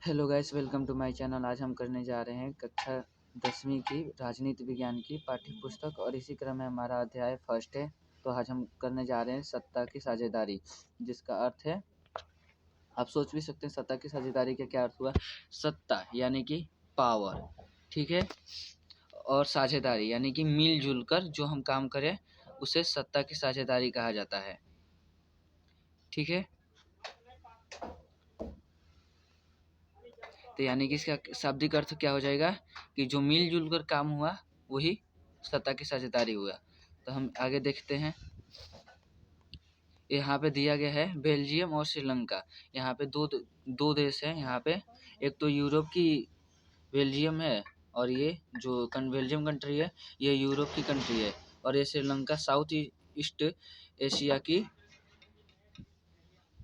Hello guys, welcome to my channel. आज हम करने जा रहे हैं कक्षा 10वीं की राजनीति विज्ञान की पाठ्य पुस्तक और इसी क्रम में हमारा अध्याय फर्स्ट है। तो आज हम करने जा रहे हैं सत्ता की साझेदारी, जिसका अर्थ है, आप सोच भी सकते हैं सत्ता की साझेदारी का क्या अर्थ हुआ। सत्ता यानी कि पावर, ठीक है, और साझेदारी यानी कि मिलजुल कर जो हम काम करें उसे सत्ता की साझेदारी कहा जाता है, ठीक है। तो यानी कि इसका शाब्दिक अर्थ क्या हो जाएगा कि जो मिलजुल कर काम हुआ वही सत्ता की साझेदारी हुआ। तो हम आगे देखते हैं। यहाँ पे दिया गया है बेल्जियम और श्रीलंका। यहाँ पे दो देश हैं। यहाँ पे एक तो यूरोप की बेल्जियम है और ये जो बेल्जियम कंट्री है ये यूरोप की कंट्री है, और ये श्रीलंका साउथ ईस्ट एशिया की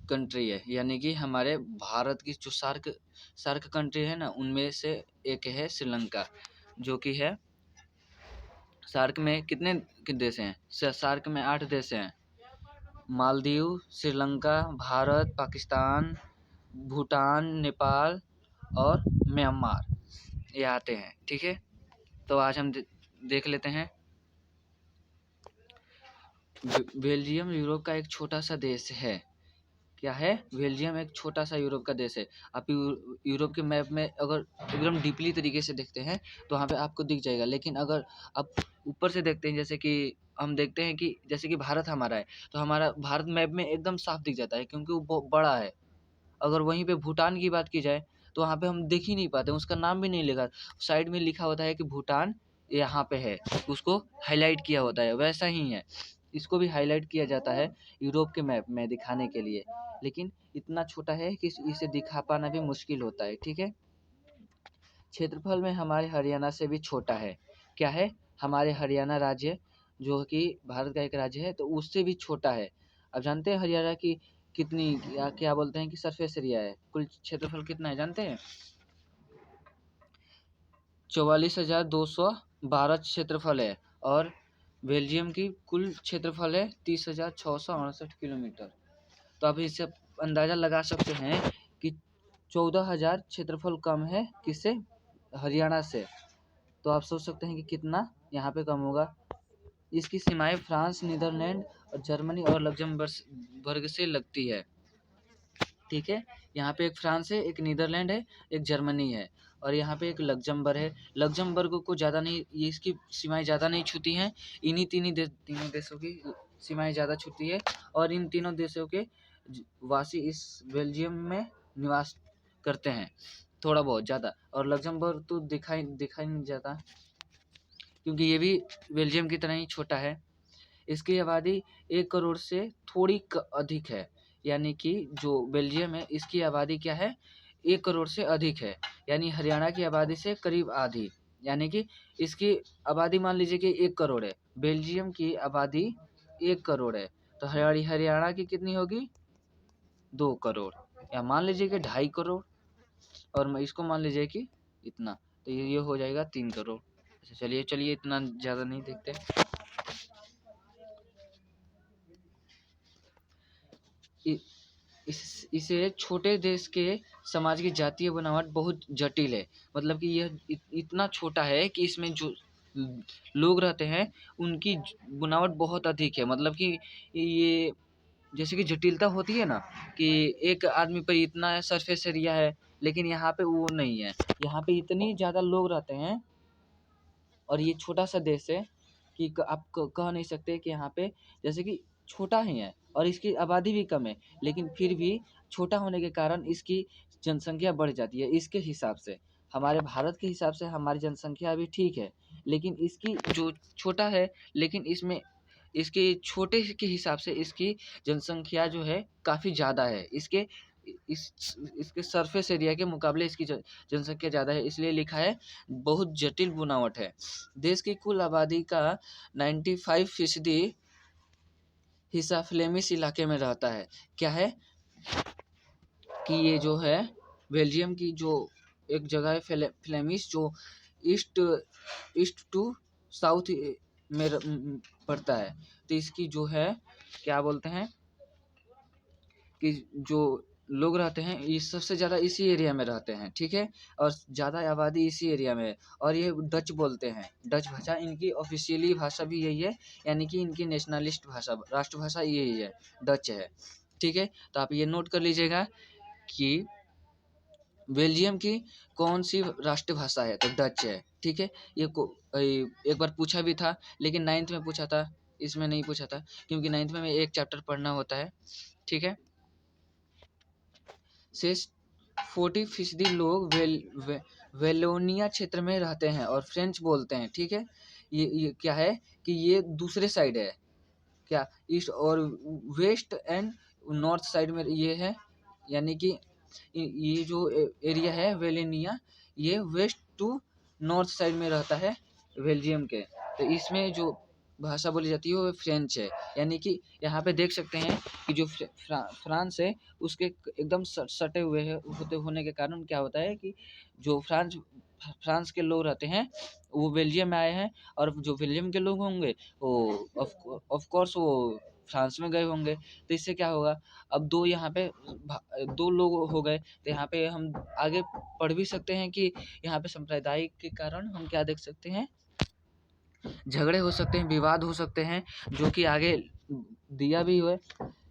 कंट्री है। यानी कि हमारे भारत की जो सार्क कंट्री है ना, उनमें से एक है श्रीलंका, जो कि है सार्क में कितने देश हैं? सार्क में 8 देश हैं। मालदीव, श्रीलंका, भारत, पाकिस्तान, भूटान, नेपाल और म्यांमार ये आते हैं, ठीक है। तो आज हम देख लेते हैं। बेल्जियम यूरोप का एक छोटा सा देश है। क्या है? बेल्जियम एक छोटा सा यूरोप का देश है। आप यूरोप के मैप में अगर एकदम डीपली तरीके से देखते हैं तो वहाँ पे आपको दिख जाएगा, लेकिन अगर आप ऊपर से देखते हैं, जैसे कि हम देखते हैं कि जैसे कि भारत हमारा है, तो हमारा भारत मैप में एकदम साफ दिख जाता है क्योंकि वो बहुत बड़ा है। अगर वहीं पे भूटान की बात की जाए तो वहाँ पे हम देख ही नहीं पाते, उसका नाम भी नहीं लिखा, साइड में लिखा होता है कि भूटान यहाँ पे है, उसको हाईलाइट किया होता है। वैसा ही है, इसको भी हाईलाइट किया जाता है यूरोप के मैप में दिखाने के लिए, लेकिन इतना छोटा है कि इसे दिखा पाना भी मुश्किल होता है, ठीक है। क्षेत्रफल में हमारे हरियाणा से भी छोटा है। क्या है? हमारे हरियाणा राज्य जो कि भारत का एक राज्य है, तो उससे भी छोटा है। अब जानते हैं हरियाणा की कितनी क्या बोलते हैं कि सरफेस एरिया है, कुल क्षेत्रफल कितना है जानते हैं? 44,212 क्षेत्रफल है, और बेल्जियम की कुल क्षेत्रफल है 30,668 किलोमीटर। तो आप इससे अंदाज़ा लगा सकते हैं कि 14,000 क्षेत्रफल कम है किससे? हरियाणा से। तो आप सोच सकते हैं कि कितना यहाँ पे कम होगा। इसकी सीमाएं फ्रांस, नीदरलैंड और जर्मनी और लग्जमबर्ग से लगती है, ठीक है। यहाँ पे एक फ्रांस है, एक नीदरलैंड है, एक जर्मनी है, और यहाँ पे एक लग्जमबर्ग है। लग्जमबर्ग को ज़्यादा नहीं, ये इसकी सीमाएं ज़्यादा नहीं छूती हैं। इन्हीं तीनों देशों की सीमाएं ज़्यादा छूती है, और इन तीनों देशों के वासी इस बेल्जियम में निवास करते हैं, थोड़ा बहुत ज़्यादा। और लग्जमबर्ग तो दिखाई नहीं जाता क्योंकि ये भी बेल्जियम की तरह ही छोटा है। इसकी आबादी 1 करोड़ से थोड़ी अधिक है। यानी कि जो बेल्जियम है इसकी आबादी क्या है? 1 करोड़ से अधिक है, यानी हरियाणा की आबादी से करीब आधी। यानी कि इसकी आबादी मान लीजिए कि 1 करोड़ है, बेल्जियम की आबादी 1 करोड़ है, तो हरियाणा की कितनी होगी? 2 करोड़, या मान लीजिए कि 2.5 करोड़, और मैं इसको मान लीजिए कि इतना, तो ये हो जाएगा 3 करोड़। अच्छा, चलिए इतना ज़्यादा नहीं देखते। इसे छोटे देश के समाज की जातीय बनावट बहुत जटिल है। मतलब कि यह इतना छोटा है कि इसमें जो लोग रहते हैं उनकी बनावट बहुत अधिक है। मतलब कि ये जैसे कि जटिलता होती है ना, कि एक आदमी पर इतना सरफेस एरिया है, लेकिन यहाँ पे वो नहीं है। यहाँ पे इतनी ज़्यादा लोग रहते हैं और ये छोटा सा देश है कि आप कह नहीं सकते कि यहाँ पे, जैसे कि छोटा ही है और इसकी आबादी भी कम है, लेकिन फिर भी छोटा होने के कारण इसकी जनसंख्या बढ़ जाती है। इसके हिसाब से हमारे भारत के हिसाब से हमारी जनसंख्या अभी ठीक है, लेकिन इसकी जो छोटा है, लेकिन इसमें इसके छोटे के हिसाब से इसकी जनसंख्या जो है काफ़ी ज़्यादा है। इसके सरफेस एरिया के मुकाबले इसकी जनसंख्या ज़्यादा है, इसलिए लिखा है बहुत जटिल बनावट है। देश की कुल आबादी का 95% हिस्सा फ्लेमिश इलाके में रहता है। क्या है कि ये जो है बेल्जियम की जो एक जगह है फ्लेमिश, जो ईस्ट ईस्ट टू साउथ में पड़ता है। तो इसकी जो है क्या बोलते हैं कि जो लोग रहते हैं, ये सबसे ज़्यादा इसी एरिया में रहते हैं, ठीक है। और ज़्यादा आबादी इसी एरिया में है, और ये डच बोलते हैं। डच भाषा इनकी ऑफिशियली भाषा भी यही है, यानी कि इनकी नेशनलिस्ट भाषा, राष्ट्रभाषा यही है, डच है, ठीक है। तो आप ये नोट कर लीजिएगा कि बेल्जियम की कौन सी राष्ट्रभाषा है, तो डच है, ठीक है। एक बार पूछा भी था, लेकिन 9th में पूछा था, इसमें नहीं पूछा था, क्योंकि 9th में एक चैप्टर पढ़ना होता है, ठीक है। शेष 40% लोग वेलोनिया क्षेत्र में रहते हैं और फ्रेंच बोलते हैं, ठीक है। ये क्या है कि ये दूसरे साइड है, क्या ईस्ट और वेस्ट एंड नॉर्थ साइड में ये है, यानी कि ये जो एरिया है वेलेनिया, ये वेस्ट टू नॉर्थ साइड में रहता है बेल्जियम के। तो इसमें जो भाषा बोली जाती है वो फ्रेंच है, यानी कि यहाँ पे देख सकते हैं कि जो फ्रांस है उसके एकदम सटे हुए है होने के कारण क्या होता है कि जो फ्रांस के लोग रहते हैं वो बेल्जियम में आए हैं, और जो बेल्जियम के लोग होंगे वो ऑफ कोर्स वो फ्रांस में गए होंगे। तो इससे क्या होगा, अब दो यहाँ पे दो लोग हो गए, तो यहाँ पे हम आगे पढ़ भी सकते हैं कि यहाँ पे सांप्रदायिक के कारण हम क्या देख सकते हैं, झगड़े हो सकते हैं, विवाद हो सकते हैं, जो कि आगे दिया भी हुआ है।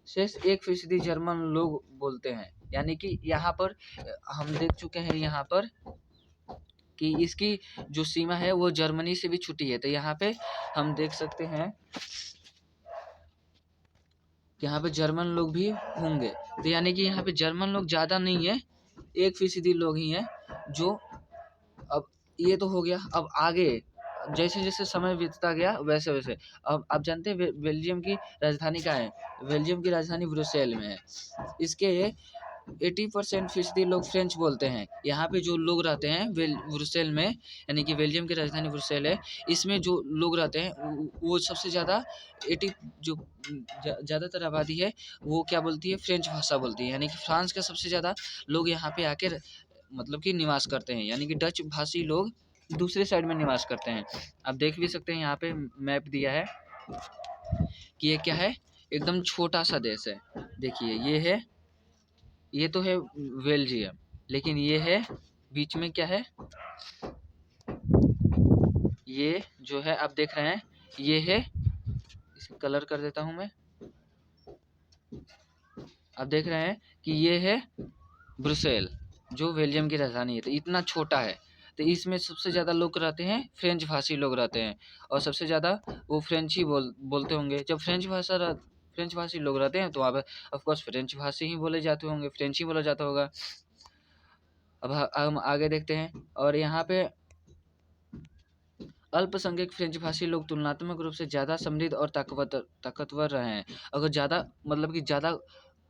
शेष 1% जर्मन लोग बोलते हैं, यानी कि यहाँ पर हम देख चुके हैं यहाँ पर कि इसकी जो सीमा है वो जर्मनी से भी छुटी है। तो यहाँ पे हम देख सकते हैं कि यहाँ पे जर्मन लोग भी होंगे, तो यानी कि यहाँ पे जर्मन लोग ज़्यादा नहीं है, 1% लोग ही हैं जो। अब ये तो हो गया, अब आगे जैसे जैसे समय बीतता गया वैसे वैसे अब आप जानते हैं बेल्जियम की राजधानी कहाँ है, बेल्जियम की राजधानी ब्रुसेल में है। इसके 80% लोग फ्रेंच बोलते हैं। यहाँ पे जो लोग रहते हैं ब्रुसेल में, यानी कि बेल्जियम की राजधानी ब्रुसेल है, इसमें जो लोग रहते हैं वो सबसे ज़्यादा 80 जो ज़्यादातर आबादी है वो क्या बोलती है, फ्रेंच भाषा बोलती है, यानी कि फ्रांस का सबसे ज़्यादा लोग यहाँ पे आके मतलब कि निवास करते हैं, यानी कि डच भाषी लोग दूसरे साइड में निवास करते हैं। आप देख भी सकते हैं यहाँ पे मैप दिया है कि ये क्या है, एकदम छोटा सा देश है। देखिए ये तो है बेल्जियम, लेकिन ये है बीच में क्या है, ये जो है आप देख रहे हैं ये है, इसे कलर कर देता हूँ मैं, आप देख रहे हैं कि ये है ब्रुसेल जो बेल्जियम की राजधानी है। तो इतना छोटा है, तो इसमें सबसे ज़्यादा लोग रहते हैं, फ्रेंच भाषी लोग रहते हैं, और सबसे ज़्यादा वो फ्रेंच ही बोलते होंगे। जब फ्रेंच भाषी लोग रहते हैं तो वहाँ पर ऑफकोर्स फ्रेंच भाषी ही बोले जाते होंगे, फ्रेंच ही बोला जाता होगा। अब हम आगे देखते हैं, और यहाँ पे अल्पसंख्यक फ्रेंच भाषी लोग तुलनात्मक रूप से ज़्यादा समृद्ध और ताकतवर रहे हैं। अगर ज़्यादा मतलब कि ज़्यादा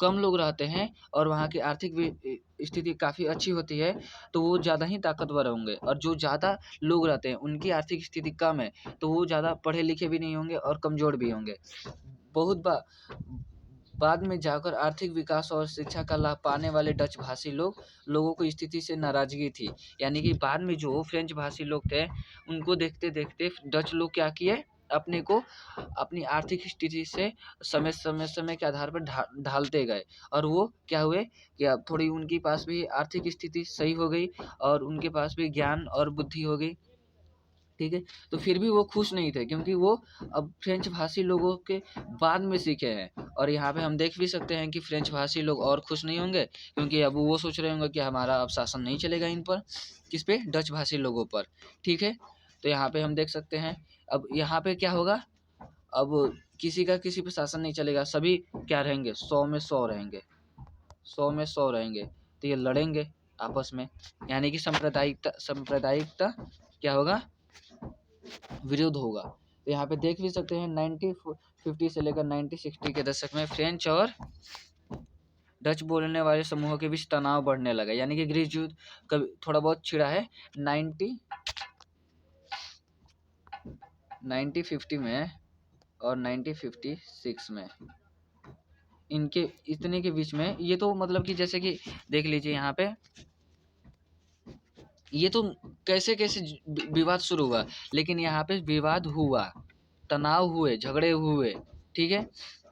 कम लोग रहते हैं और वहाँ की आर्थिक स्थिति काफ़ी अच्छी होती है तो वो ज़्यादा ही ताकतवर होंगे, और जो ज़्यादा लोग रहते हैं उनकी आर्थिक स्थिति कम है तो वो ज़्यादा पढ़े लिखे भी नहीं होंगे और कमज़ोर भी होंगे। बहुत बाद में जाकर आर्थिक विकास और शिक्षा का लाभ पाने वाले डच भाषी लोगों को स्थिति से नाराज़गी थी, यानी कि बाद में जो फ्रेंच भाषी लोग थे उनको देखते देखते डच लोग क्या किए, अपने को अपनी आर्थिक स्थिति से समय के आधार पर ढालते गए, और वो क्या हुए कि अब थोड़ी उनके पास भी आर्थिक स्थिति सही हो गई और उनके पास भी ज्ञान और बुद्धि हो गई, ठीक है। तो फिर भी वो खुश नहीं थे, क्योंकि वो अब फ्रेंच भाषी लोगों के बाद में सीखे हैं। और यहाँ पे हम देख भी सकते हैं कि फ्रेंच भाषी लोग और खुश नहीं होंगे, क्योंकि अब वो सोच रहे होंगे कि हमारा अब शासन नहीं चलेगा इन पर, किस पे, डच भाषी लोगों पर, ठीक है। तो यहाँ पे हम देख सकते हैं अब यहाँ पे क्या होगा, अब किसी का किसी पे शासन नहीं चलेगा, सभी क्या रहेंगे, 100 में 100 रहेंगे, 100 में 100 रहेंगे, तो ये लड़ेंगे आपस में, यानी कि सांप्रदायिकता क्या होगा, विरुद्ध होगा। तो यहाँ पे देख भी सकते हैं 1950 से लेकर 1960 के दशक में फ्रेंच और डच बोलने वाले समूहों के बीच तनाव बढ़ने लगा, यानी कि गृह युद्ध कभी थोड़ा बहुत छिड़ा है 1950 में और 1956 में, इनके इतने के बीच में। ये तो मतलब कि जैसे कि देख लीजिए यहाँ पे ये तो कैसे कैसे विवाद शुरू हुआ, लेकिन यहाँ पे विवाद हुआ, तनाव हुए, झगड़े हुए, ठीक है।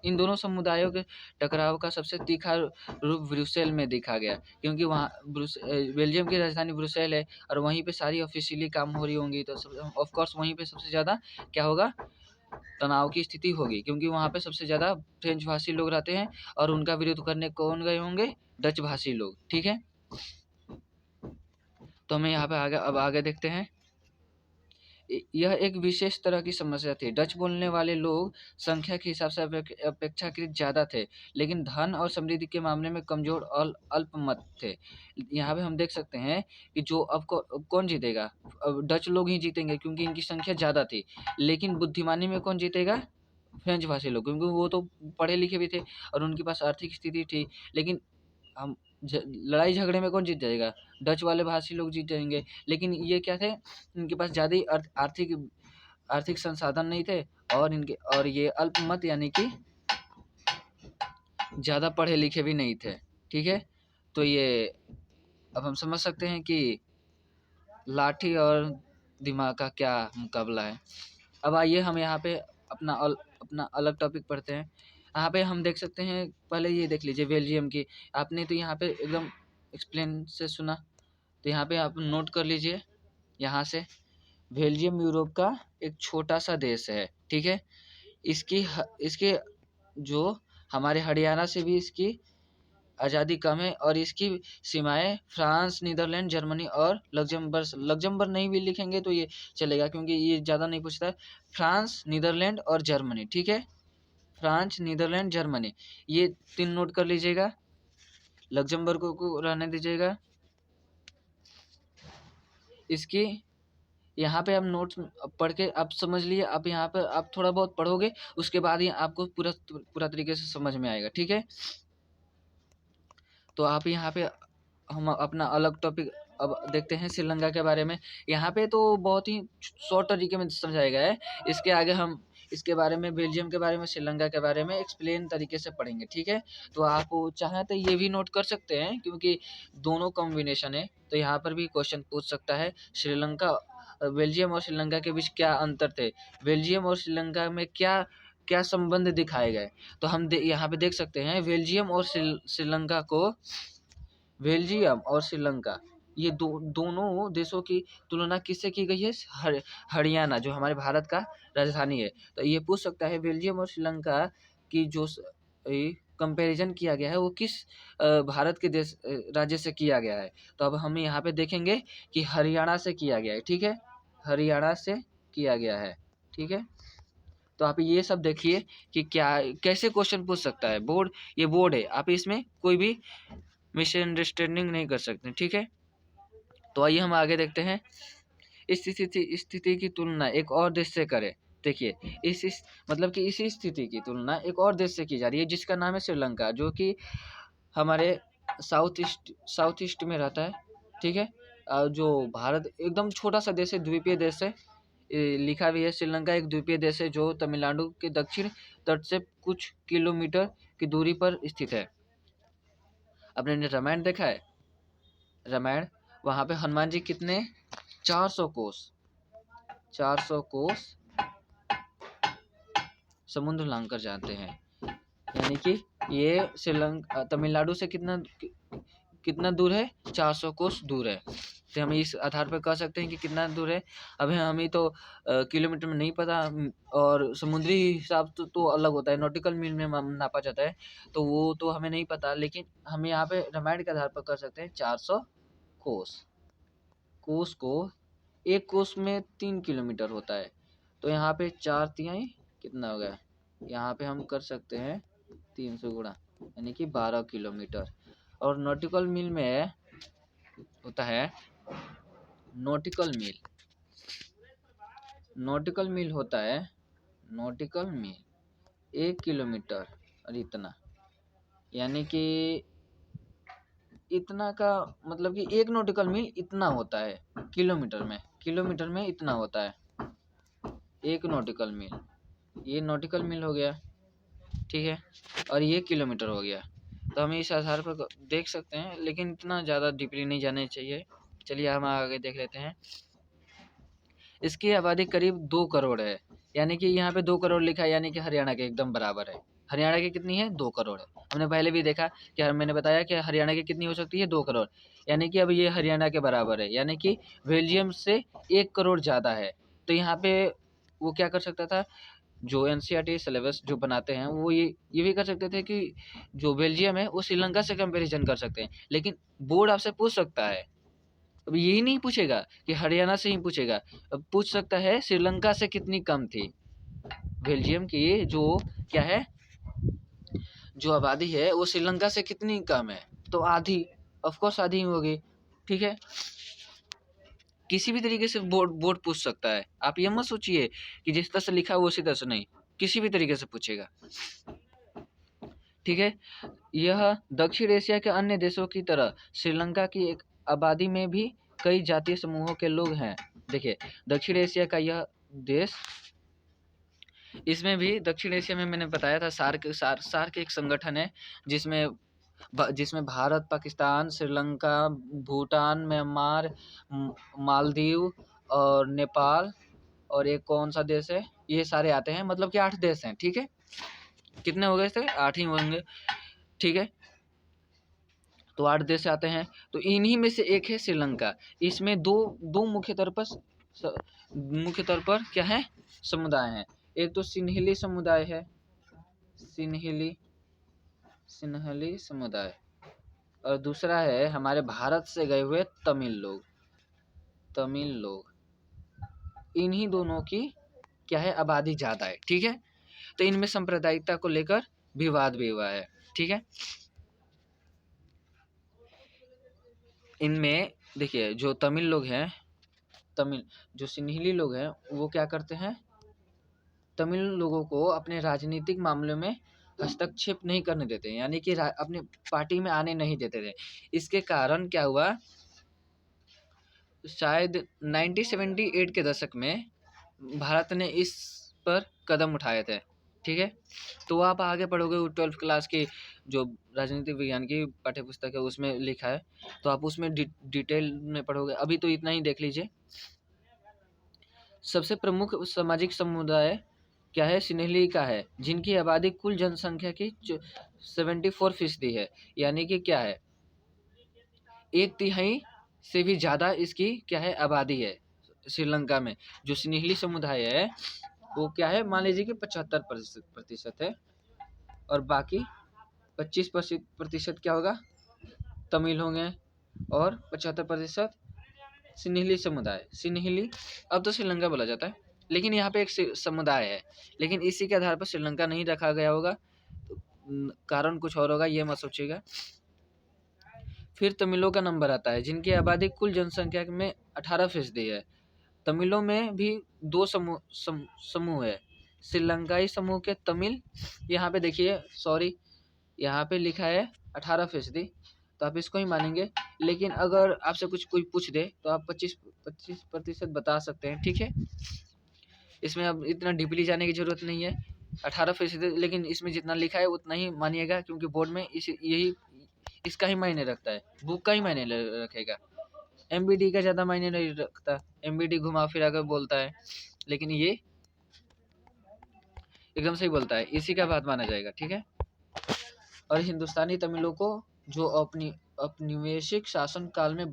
इन दोनों समुदायों के टकराव का सबसे तीखा रूप ब्रुसेल में देखा गया, क्योंकि वहाँ बेल्जियम की राजधानी ब्रुसेल है और वहीं पे सारी ऑफिशियली काम हो रही होंगी, तो ऑफ कोर्स वहीं पे सबसे ज़्यादा क्या होगा, तनाव की स्थिति होगी, क्योंकि वहाँ पे सबसे ज़्यादा फ्रेंच भाषी लोग रहते हैं और उनका विरोध करने कौन गए होंगे, डच भाषी लोग। ठीक है, तो हमें यहाँ पे आगे देखते हैं। यह एक विशेष तरह की समस्या थी। डच बोलने वाले लोग संख्या के हिसाब से अपेक्षाकृत ज़्यादा थे, लेकिन धन और समृद्धि के मामले में कमज़ोर और अल्पमत थे। यहाँ पे हम देख सकते हैं कि जो अब कौन जीतेगा, अब डच लोग ही जीतेंगे क्योंकि इनकी संख्या ज़्यादा थी, लेकिन बुद्धिमानी में कौन जीतेगा, फ्रेंच भाषी लोग, क्योंकि वो तो पढ़े लिखे भी थे और उनके पास आर्थिक स्थिति थी। लेकिन हम लड़ाई झगड़े में कौन जीत जाएगा, डच वाले भाषी लोग जीत जाएंगे। लेकिन ये क्या थे, इनके पास ज़्यादा ही आर्थिक आर्थिक संसाधन नहीं थे और ये अल्पमत यानी कि ज़्यादा पढ़े लिखे भी नहीं थे। ठीक है, तो ये अब हम समझ सकते हैं कि लाठी और दिमाग का क्या मुकाबला है। अब आइए हम यहाँ पे अपना अलग टॉपिक पढ़ते हैं। यहाँ पे हम देख सकते हैं, पहले ये देख लीजिए बेल्जियम की, आपने तो यहाँ पे एकदम एक्सप्लेन से सुना, तो यहाँ पे आप नोट कर लीजिए। यहाँ से बेल्जियम यूरोप का एक छोटा सा देश है। ठीक है, इसके जो हमारे हरियाणा से भी इसकी आज़ादी कम है और इसकी सीमाएं फ्रांस, नीदरलैंड, जर्मनी और लग्जमबर्ग नहीं भी लिखेंगे तो ये चलेगा, क्योंकि ये ज़्यादा नहीं पूछता है। फ्रांस, नीदरलैंड और जर्मनी। ठीक है, फ्रांस, नीदरलैंड, जर्मनी, ये 3 नोट कर लीजिएगा। लग्जमबर्ग को रहने दीजिएगा। इसकी यहाँ पे आप नोट्स पढ़ के आप समझ लिए, आप यहाँ पर आप थोड़ा बहुत पढ़ोगे, उसके बाद ही आपको पूरा तरीके से समझ में आएगा। ठीक है, तो आप यहाँ पे हम अपना अलग टॉपिक अब देखते हैं श्रीलंका के बारे में। यहाँ पे तो बहुत ही शॉर्ट तरीके में समझाया गया है। इसके आगे हम इसके बारे में, बेल्जियम के बारे में, श्रीलंका के बारे में एक्सप्लेन तरीके से पढ़ेंगे। ठीक है, तो आप चाहें तो ये भी नोट कर सकते हैं, क्योंकि दोनों कॉम्बिनेशन है, तो यहाँ पर भी क्वेश्चन पूछ सकता है। श्रीलंका, बेल्जियम और श्रीलंका के बीच क्या अंतर थे, बेल्जियम और श्रीलंका में क्या क्या संबंध दिखाए गए, तो हम यहाँ पे देख सकते हैं बेल्जियम और श्रीलंका को, बेल्जियम और श्रीलंका ये दोनों देशों की तुलना किससे की गई है, हरियाणा जो हमारे भारत का राजधानी है। तो ये पूछ सकता है बेल्जियम और श्रीलंका की जो कंपैरिजन किया गया है वो किस भारत के देश राज्य से किया गया है, तो अब हम यहाँ पे देखेंगे कि हरियाणा से किया गया है। ठीक है, हरियाणा से किया गया है। ठीक है, तो आप ये सब देखिए कि क्या कैसे क्वेश्चन पूछ सकता है बोर्ड, ये बोर्ड है, आप इसमें कोई भी मिसअंडरस्टैंडिंग नहीं कर सकते। ठीक है, तो आइए हम आगे देखते हैं। इस स्थिति की तुलना एक और देश से करें। देखिए मतलब कि इसी स्थिति की तुलना एक और देश से की जा रही है, जिसका नाम है श्रीलंका, जो कि हमारे साउथ ईस्ट में रहता है। ठीक है, जो भारत एकदम छोटा सा देश है, द्वीपीय देश है। लिखा भी है श्रीलंका एक द्वीपीय देश है जो तमिलनाडु के दक्षिण तट से कुछ किलोमीटर की दूरी पर स्थित है। आपने रामायण देखा है, रामायण, वहाँ पे हनुमान जी कितने 400 कोस समुद्र लांघकर जाते हैं, यानी कि ये श्रीलंका तमिलनाडु से कितना दूर है, 400 कोस दूर है। तो हम इस आधार पर कह सकते हैं कि कितना दूर है। अभी हमें तो किलोमीटर में नहीं पता, और समुद्री हिसाब तो अलग होता है, नॉटिकल मील में नापा जाता है, तो वो तो हमें नहीं पता, लेकिन हम यहाँ पे रामायण के आधार पर कर सकते हैं 400 कोस। कोस को एक कोस में 3 किलोमीटर होता है, तो यहाँ पे 4 तिहाई कितना हो गया, यहाँ पे हम कर सकते हैं 300 गुणा, यानी कि 12 किलोमीटर। और नॉटिकल मील में होता है, नॉटिकल मील होता है, नॉटिकल मील 1 किलोमीटर और इतना, यानी कि इतना का मतलब कि 1 नॉटिकल मील इतना होता है किलोमीटर में इतना होता है 1 नॉटिकल मील, ये नॉटिकल मील हो गया। ठीक है, और ये किलोमीटर हो गया। तो हम इस आधार पर देख सकते हैं, लेकिन इतना ज़्यादा डीपली नहीं जाना चाहिए। चलिए हम आगे देख लेते हैं। इसकी आबादी करीब 2 करोड़ है, यानी कि यहाँ पे 2 करोड़ लिखा है, यानी कि हरियाणा के एकदम बराबर है। हरियाणा की कितनी है, 2 करोड़ है। हमने पहले भी देखा कि मैंने बताया कि हरियाणा की कितनी हो सकती है, 2 करोड़, यानी कि अब ये हरियाणा के बराबर है, यानी कि बेल्जियम से 1 करोड़ ज़्यादा है। तो यहाँ पे वो क्या कर सकता था, जो एनसीईआरटी सिलेबस जो बनाते हैं वो ये भी कर सकते थे कि जो बेल्जियम है वो श्रीलंका से कंपैरिजन कर सकते हैं, लेकिन बोर्ड आपसे पूछ सकता है, अब यही नहीं पूछेगा कि हरियाणा से ही पूछेगा, अब पूछ सकता है श्रीलंका से कितनी कम थी बेल्जियम की, जो क्या है, जो आबादी है वो श्रीलंका से कितनी कम है, तो आधी, ऑफ कोर्स आधी ही होगी। ठीक है, किसी भी तरीके से बोर्ड बोर्ड पूछ सकता है, आप ये मत सोचिए कि जिस तरह से लिखा है वो उसी तरह से, नहीं, किसी भी तरीके से पूछेगा। ठीक है, यह दक्षिण एशिया के अन्य देशों की तरह श्रीलंका की एक आबादी में भी कई जातीय समूहों के लोग हैं। देखिए, दक्षिण एशिया का यह देश, इसमें भी दक्षिण एशिया में मैंने बताया था सार्क एक संगठन है जिसमें जिसमें भारत, पाकिस्तान, श्रीलंका, भूटान, म्यांमार, मालदीव और नेपाल और एक कौन सा देश है, ये सारे आते हैं, मतलब कि 8 देश हैं। ठीक है, कितने हो गए थे, 8 ही होंगे। ठीक है, तो 8 देश आते हैं, तो इन्हीं में से एक है श्रीलंका। इसमें दो मुख्य तौर पर क्या है, समुदाय हैं। एक तो सिन्हली समुदाय है, सिन्हली समुदाय, और दूसरा है हमारे भारत से गए हुए तमिल लोग। इन्हीं दोनों की क्या है, आबादी ज़्यादा है। ठीक है, तो इनमें सांप्रदायिकता को लेकर विवाद भी हुआ है। ठीक है, इनमें देखिए जो तमिल लोग हैं, जो सिन्हली लोग हैं, वो क्या करते हैं, तमिल लोगों को अपने राजनीतिक मामलों में हस्तक्षेप नहीं करने देते, यानी कि अपने पार्टी में आने नहीं देते थे। इसके कारण क्या हुआ, शायद 1978 के दशक में भारत ने इस पर कदम उठाए थे। ठीक है, तो आप आगे पढ़ोगे, 12th क्लास की जो राजनीतिक विज्ञान की पाठ्य पुस्तक है उसमें लिखा है, तो आप उसमें डिटेल में पढ़ोगे। अभी तो इतना ही देख लीजिए। सबसे प्रमुख सामाजिक समुदाय क्या है, सिन्हली का है, जिनकी आबादी कुल जनसंख्या की 74% है, यानी कि क्या है, 1/3 से भी ज़्यादा इसकी क्या है, आबादी है श्रीलंका में। जो सिन्हली समुदाय है वो क्या है, मान लीजिए कि 75% है, और बाकी 25% क्या होगा, तमिल होंगे, और 75% सिन्हली समुदाय। सिन्हली अब तो श्रीलंका बोला जाता है, लेकिन यहाँ पे एक समुदाय है, लेकिन इसी के आधार पर श्रीलंका नहीं रखा गया होगा, तो कारण कुछ और होगा, ये मत सोचिएगा। फिर तमिलों का नंबर आता है, जिनकी आबादी कुल जनसंख्या में 18% है। तमिलों में भी 2 समूह है, श्रीलंकाई समूह के तमिल, यहाँ पे देखिए, सॉरी, यहाँ पे लिखा है 18%, तो आप इसको ही मानेंगे, लेकिन अगर आपसे कोई पूछ दे तो आप 25% बता सकते हैं। ठीक है, इसमें अब इतना डीपली जाने की जरूरत नहीं है, 18%, लेकिन इसमें जितना लिखा है उतना ही मानिएगा, क्योंकि बोर्ड में यही इसका ही मायने रखता है, बुक का ही मायने रखेगा, एमबीडी का ज़्यादा मायने नहीं रखता। एमबीडी घुमा फिरा कर बोलता है, लेकिन ये एकदम सही बोलता है, इसी का बात माना जाएगा। ठीक है, और हिंदुस्तानी तमिलों को जो औपनिवेशिक शासन काल में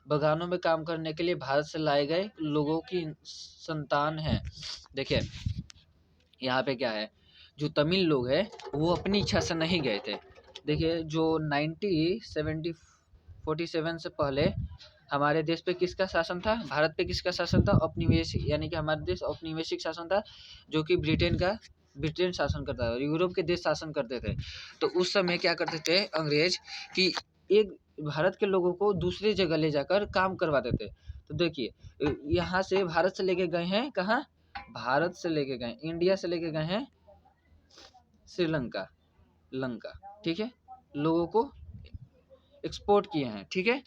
बगानों में काम करने के लिए भारत से लाए गए लोगों की संतान है। देखिए, यहाँ पे क्या है, जो तमिल लोग हैं वो अपनी इच्छा से नहीं गए थे। देखिए, जो 1947 से पहले हमारे देश पे किसका शासन था, भारत पे किसका शासन था, औपनिवेशिक, यानी कि हमारे देश औपनिवेशिक शासन था, जो कि ब्रिटेन शासन करता था और यूरोप के देश शासन करते थे। तो उस समय क्या करते थे अंग्रेज, कि एक भारत के लोगों को दूसरी जगह ले जाकर काम करवाते थे। तो देखिए, यहाँ से भारत से लेके गए हैं कहाँ, भारत से लेके गए, इंडिया से लेके गए हैं श्रीलंका, ठीक है, लोगों को एक्सपोर्ट किए हैं। ठीक है,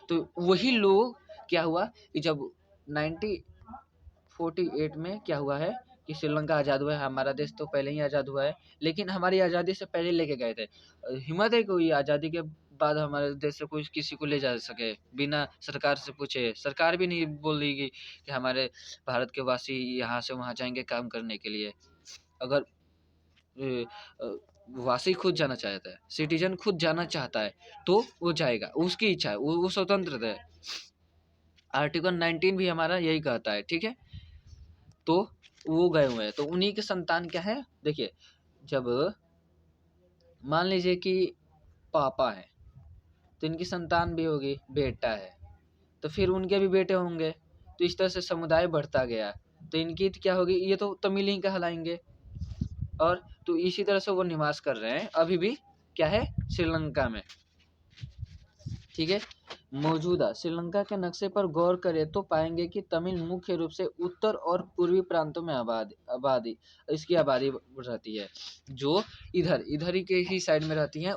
तो वही लोग क्या हुआ कि जब 1948 में क्या हुआ है कि श्रीलंका आज़ाद हुआ है, हमारा देश तो पहले ही आज़ाद हुआ है, लेकिन हमारी आज़ादी से पहले लेके गए थे। हिम्मत है कोई आज़ादी के बाद हमारे देश से कोई किसी को ले जा सके बिना सरकार से पूछे, सरकार भी नहीं बोलेगी कि हमारे भारत के वासी यहाँ से वहाँ जाएंगे काम करने के लिए। अगर वासी खुद जाना चाहता है, सिटीजन खुद जाना चाहता है तो वो जाएगा, उसकी इच्छा है, वो स्वतंत्र है। आर्टिकल 19 भी हमारा यही कहता है, ठीक है। तो वो गए हुए हैं, तो उन्हीं के संतान क्या है, देखिए जब मान लीजिए कि पापा है तो इनकी संतान भी होगी, बेटा है तो फिर उनके भी बेटे होंगे, तो इस तरह से समुदाय बढ़ता गया, तो इनकी तो क्या होगी, ये तो तमिल ही कहलाएंगे। और तो इसी तरह से वो निवास कर रहे हैं अभी भी, क्या है, श्रीलंका में, ठीक है। मौजूदा श्रीलंका के नक्शे पर गौर करें तो पाएंगे कि तमिल मुख्य रूप से उत्तर और पूर्वी प्रांतों में आबादी इसकी आबादी रहती है, जो इधर इधर ही साइड में रहती हैं।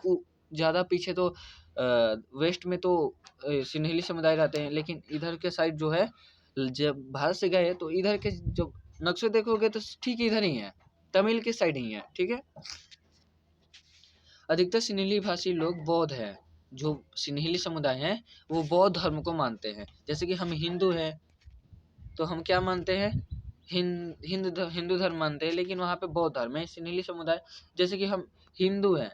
ज़्यादा पीछे तो वेस्ट में तो सिन्हेली समुदाय रहते हैं, लेकिन इधर के साइड जो है, जब भारत से गए तो इधर के जब नक्शे देखोगे तो ठीक इधर ही है, तमिल के साइड ही है, ठीक है। अधिकतर सिन्हेली भाषी लोग बौद्ध हैं, जो सिन्हेली समुदाय हैं वो बौद्ध धर्म को मानते हैं। जैसे कि हम हिंदू हैं तो हम क्या मानते हैं, हिंदू धर्म मानते हैं, लेकिन वहाँ पे बौद्ध धर्म है। सिन्हेली समुदाय, जैसे कि हम हिंदू हैं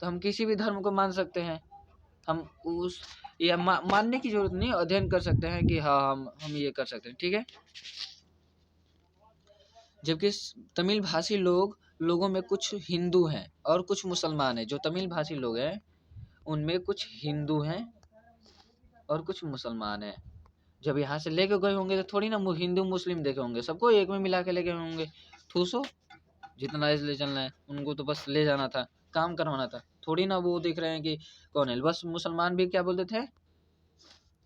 तो हम किसी भी धर्म को मान सकते हैं, हम उस या मानने की जरूरत नहीं, अध्ययन कर सकते हैं कि हाँ हम ये कर सकते हैं, ठीक है। जबकि तमिल भाषी लोगों में कुछ हिंदू हैं और कुछ मुसलमान हैं। जो तमिल भाषी लोग हैं उनमें कुछ हिंदू हैं और कुछ मुसलमान हैं। जब यहाँ से लेके गए होंगे तो थोड़ी ना हिंदू मुस्लिम देखे होंगे, सबको एक में मिला के लेके होंगे। ठूसो, जितना ले चलना है उनको तो बस ले जाना था, काम करवाना था, थोड़ी ना वो देख रहे हैं कि कौन है। बस मुसलमान भी क्या बोलते थे,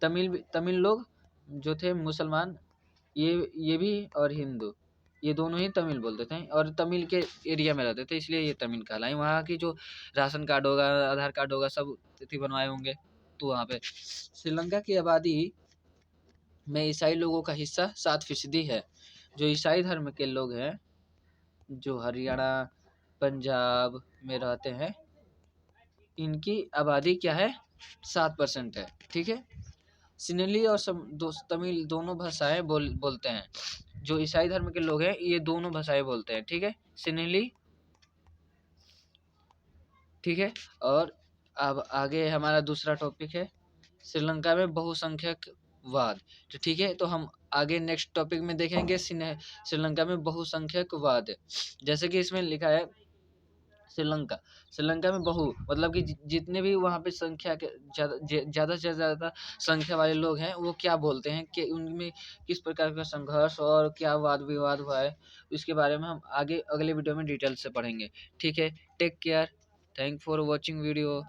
तमिल लोग जो थे मुसलमान, ये भी और हिंदू, ये दोनों ही तमिल बोलते थे और तमिल के एरिया में रहते थे, इसलिए ये तमिल कहलाई। वहाँ की जो राशन कार्ड होगा, आधार कार्ड होगा, सब तिथि बनवाए होंगे। तो वहाँ पे श्रीलंका की आबादी में ईसाई लोगों का हिस्सा 7% है। जो ईसाई धर्म के लोग हैं, जो हरियाणा पंजाब में रहते हैं, इनकी आबादी क्या है, 7% है, ठीक है। सिन्हेली और तमिल दोनों भाषाएं बोलते हैं। जो ईसाई धर्म के लोग हैं ये दोनों भाषाएं बोलते हैं, ठीक है, सिन्हेली, ठीक है। और अब आगे हमारा दूसरा टॉपिक है श्रीलंका में बहुसंख्यकवाद, तो ठीक है। तो हम आगे नेक्स्ट टॉपिक में देखेंगे श्रीलंका में बहुसंख्यकवाद। जैसे कि इसमें लिखा है श्रीलंका में बहु मतलब कि जितने भी वहाँ पे संख्या के ज़्यादा से ज़्यादा संख्या वाले लोग हैं, वो क्या बोलते हैं कि उनमें किस प्रकार का संघर्ष और क्या वाद विवाद हुआ है, इसके बारे में हम आगे अगले वीडियो में डिटेल से पढ़ेंगे, ठीक है। Take care, thank for watching video.